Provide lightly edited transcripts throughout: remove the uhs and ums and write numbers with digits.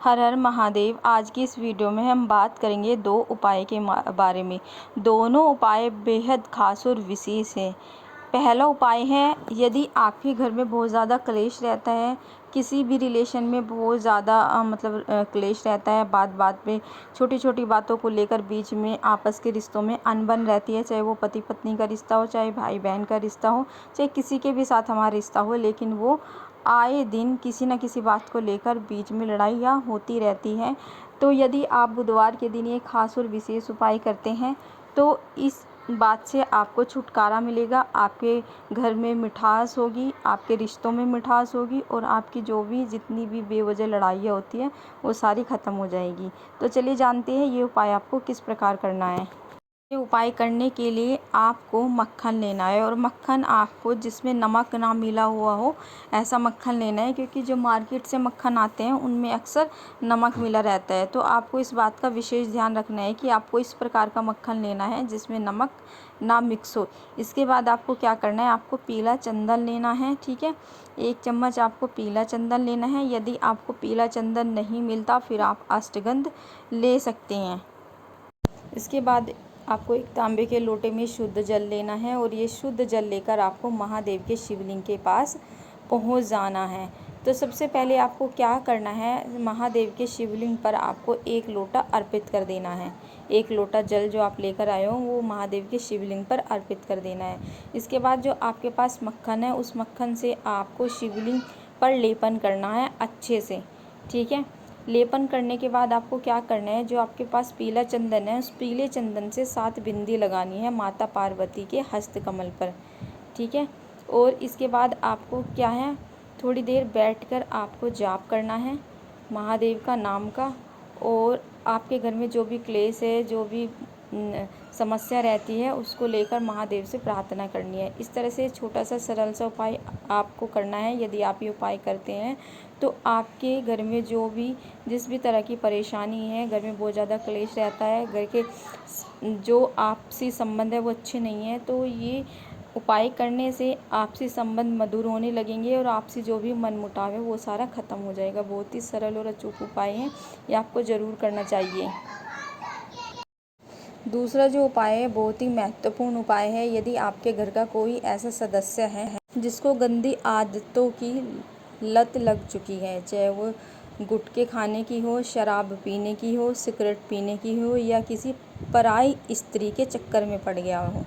हर हर महादेव। आज की इस वीडियो में हम बात करेंगे दो उपाय के बारे में। दोनों उपाय बेहद खास और विशेष हैं। पहला उपाय है, यदि आपके घर में बहुत ज़्यादा क्लेश रहता है, किसी भी रिलेशन में बहुत ज़्यादा क्लेश रहता है, बात बात पे छोटी छोटी बातों को लेकर बीच में आपस के रिश्तों में अनबन रहती है, चाहे वो पति पत्नी का रिश्ता हो, चाहे भाई बहन का रिश्ता हो, चाहे किसी के भी साथ हमारा रिश्ता हो, लेकिन वो आए दिन किसी न किसी बात को लेकर बीच में लड़ाइयाँ होती रहती हैं। तो यदि आप बुधवार के दिन ये खास और विशेष उपाय करते हैं तो इस बात से आपको छुटकारा मिलेगा। आपके घर में मिठास होगी, आपके रिश्तों में मिठास होगी और आपकी जो भी जितनी भी बेवजह लड़ाइयाँ होती हैं वो सारी ख़त्म हो जाएगी। तो चलिए जानते हैं ये उपाय आपको किस प्रकार करना है। ये उपाय करने के लिए आपको मक्खन लेना है और मक्खन आपको जिसमें नमक ना मिला हुआ हो ऐसा मक्खन लेना है, क्योंकि जो मार्केट से मक्खन आते हैं उनमें अक्सर नमक मिला रहता है। तो आपको इस बात का विशेष ध्यान रखना है कि आपको इस प्रकार का मक्खन लेना है जिसमें नमक ना मिक्स हो। इसके बाद आपको क्या करना है, आपको पीला चंदन लेना है। ठीक है, 1 चम्मच आपको पीला चंदन लेना है। यदि आपको पीला चंदन नहीं मिलता फिर आप अष्टगंध ले सकते हैं। इसके बाद आपको एक तांबे के लोटे में शुद्ध जल लेना है और ये शुद्ध जल लेकर आपको महादेव के शिवलिंग के पास पहुंच जाना है। तो सबसे पहले आपको क्या करना है, महादेव के शिवलिंग पर आपको 1 लोटा अर्पित कर देना है। 1 लोटा जल जो आप लेकर आए हो वो महादेव के शिवलिंग पर अर्पित कर देना है। इसके बाद जो आपके पास मक्खन है उस मक्खन से आपको शिवलिंग पर लेपन करना है अच्छे से। ठीक है, लेपन करने के बाद आपको क्या करना है, जो आपके पास पीला चंदन है उस पीले चंदन से 7 बिंदी लगानी है माता पार्वती के हस्त कमल पर। ठीक है, और इसके बाद आपको क्या है, थोड़ी देर बैठकर आपको जाप करना है महादेव का नाम का, और आपके घर में जो भी क्लेश है, जो भी समस्या रहती है उसको लेकर महादेव से प्रार्थना करनी है। इस तरह से छोटा सा सरल सा उपाय आपको करना है। यदि आप ये उपाय करते हैं तो आपके घर में जो भी जिस भी तरह की परेशानी है, घर में बहुत ज़्यादा क्लेश रहता है, घर के जो आपसी संबंध है वो अच्छे नहीं है, तो ये उपाय करने से आपसी संबंध मधुर होने लगेंगे और आपसी जो भी मनमुटाव है वो सारा ख़त्म हो जाएगा। बहुत ही सरल और अचूक उपाय हैं, ये आपको ज़रूर करना चाहिए। दूसरा जो उपाय है बहुत ही महत्वपूर्ण उपाय है। यदि आपके घर का कोई ऐसा सदस्य है जिसको गंदी आदतों की लत लग चुकी है, चाहे वो गुटखे खाने की हो, शराब पीने की हो, सिगरेट पीने की हो, या किसी पराई स्त्री के चक्कर में पड़ गया हो।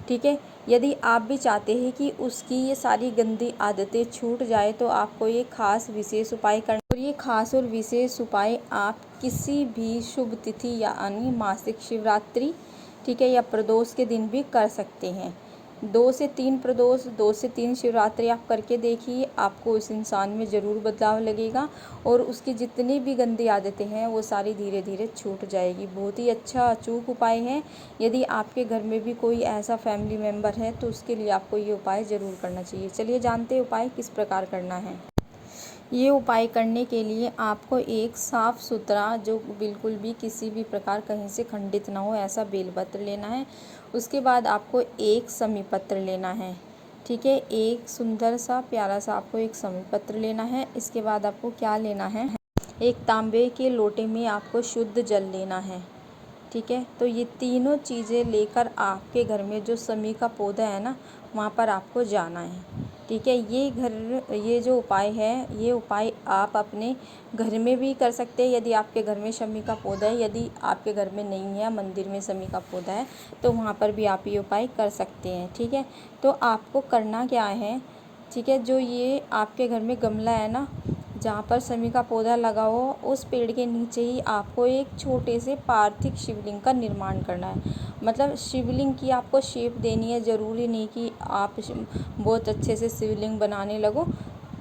ठीक है, यदि आप भी चाहते हैं कि उसकी ये सारी गंदी आदतें छूट जाए तो आपको ये खास विशेष उपाय करना, और ये खास और विशेष उपाय आप किसी भी शुभ तिथि यानी मासिक शिवरात्रि, ठीक है, या प्रदोष के दिन भी कर सकते हैं। 2 से 3 प्रदोष, 2 से 3 शिवरात्रि आप करके देखिए, आपको उस इंसान में ज़रूर बदलाव लगेगा और उसकी जितनी भी गंदी आदतें हैं वो सारी धीरे धीरे छूट जाएगी। बहुत ही अच्छा अचूक उपाय है। यदि आपके घर में भी कोई ऐसा फैमिली मेम्बर है तो उसके लिए आपको ये उपाय ज़रूर करना चाहिए। चलिए जानते हैं उपाय किस प्रकार करना है। ये उपाय करने के लिए आपको एक साफ़ सुथरा, जो बिल्कुल भी किसी भी प्रकार कहीं से खंडित ना हो, ऐसा बेलपत्र लेना है। उसके बाद आपको एक समी पत्र लेना है। ठीक है, एक सुंदर सा प्यारा सा आपको एक समी पत्र लेना है। इसके बाद आपको क्या लेना है, एक तांबे के लोटे में आपको शुद्ध जल लेना है। ठीक है, तो ये तीनों चीज़ें लेकर आपके घर में जो समी का पौधा है ना वहाँ पर आपको जाना है। ठीक है, ये जो उपाय है ये उपाय आप अपने घर में भी कर सकते हैं यदि आपके घर में शमी का पौधा है। यदि आपके घर में नहीं है, मंदिर में शमी का पौधा है, तो वहाँ पर भी आप ये उपाय कर सकते हैं। ठीक है, तो आपको करना क्या है, ठीक है, जो ये आपके घर में गमला है ना जहाँ पर शमी का पौधा लगा हो, उस पेड़ के नीचे ही आपको एक छोटे से पार्थिव शिवलिंग का निर्माण करना है। मतलब शिवलिंग की आपको शेप देनी है, ज़रूरी नहीं कि आप बहुत अच्छे से शिवलिंग बनाने लगो,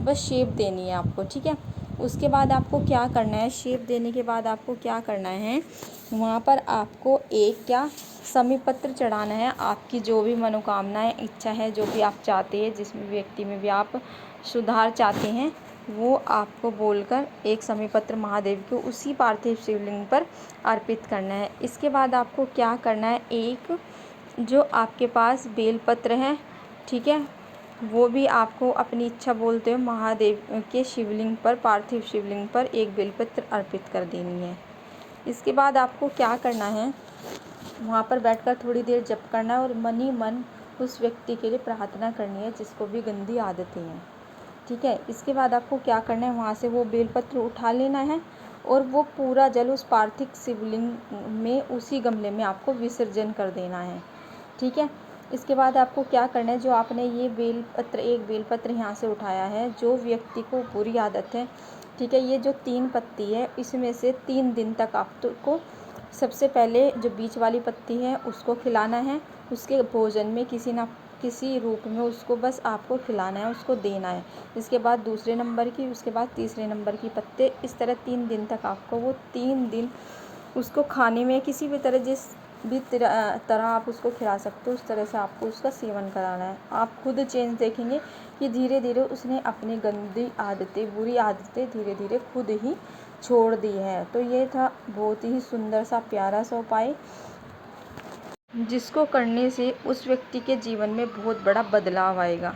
बस शेप देनी है आपको। ठीक है, उसके बाद आपको क्या करना है, शेप देने के बाद आपको क्या करना है, वहाँ पर आपको एक क्या समी पत्र चढ़ाना है। आपकी जो भी मनोकामनाएं, इच्छा है, जो भी आप चाहते हैं, जिस व्यक्ति में भी आप सुधार चाहते हैं, वो आपको बोलकर एक समी पत्र महादेव को उसी पार्थिव शिवलिंग पर अर्पित करना है। इसके बाद आपको क्या करना है, एक जो आपके पास बेलपत्र है, ठीक है, वो भी आपको अपनी इच्छा बोलते हुए महादेव के शिवलिंग पर, पार्थिव शिवलिंग पर एक बेलपत्र अर्पित कर देनी है। इसके बाद आपको क्या करना है, वहाँ पर बैठकर थोड़ी देर जप करना है और मन ही मन उस व्यक्ति के लिए प्रार्थना करनी है जिसको भी गंदी आदतें हैं। ठीक है। इसके बाद आपको क्या करना है, वहाँ से वो बेलपत्र उठा लेना है और वो पूरा जल उस पार्थिव शिवलिंग में, उसी गमले में आपको विसर्जन कर देना है। ठीक है। इसके बाद आपको क्या करना है, जो आपने ये एक बेलपत्र यहाँ से उठाया है, जो व्यक्ति को बुरी आदत है, ठीक है, ये जो 3 पत्ती है, इसमें से 3 दिन तक आपको सबसे पहले जो बीच वाली पत्ती है उसको खिलाना है। उसके भोजन में किसी ना किसी रूप में उसको बस आपको खिलाना है, उसको देना है। इसके बाद दूसरे नंबर की, उसके बाद तीसरे नंबर की पत्ते, इस तरह 3 दिन तक आपको वो 3 दिन उसको खाने में किसी भी तरह, जिस भी तरह आप उसको खिला सकते हो, उस तरह से आपको उसका सेवन कराना है। आप खुद चेंज देखेंगे कि धीरे धीरे उसने अपनी गंदी आदतें, बुरी आदतें धीरे धीरे खुद ही छोड़ दी है। तो ये था बहुत ही सुंदर सा, प्यारा सा उपाय, जिसको करने से उस व्यक्ति के जीवन में बहुत बड़ा बदलाव आएगा।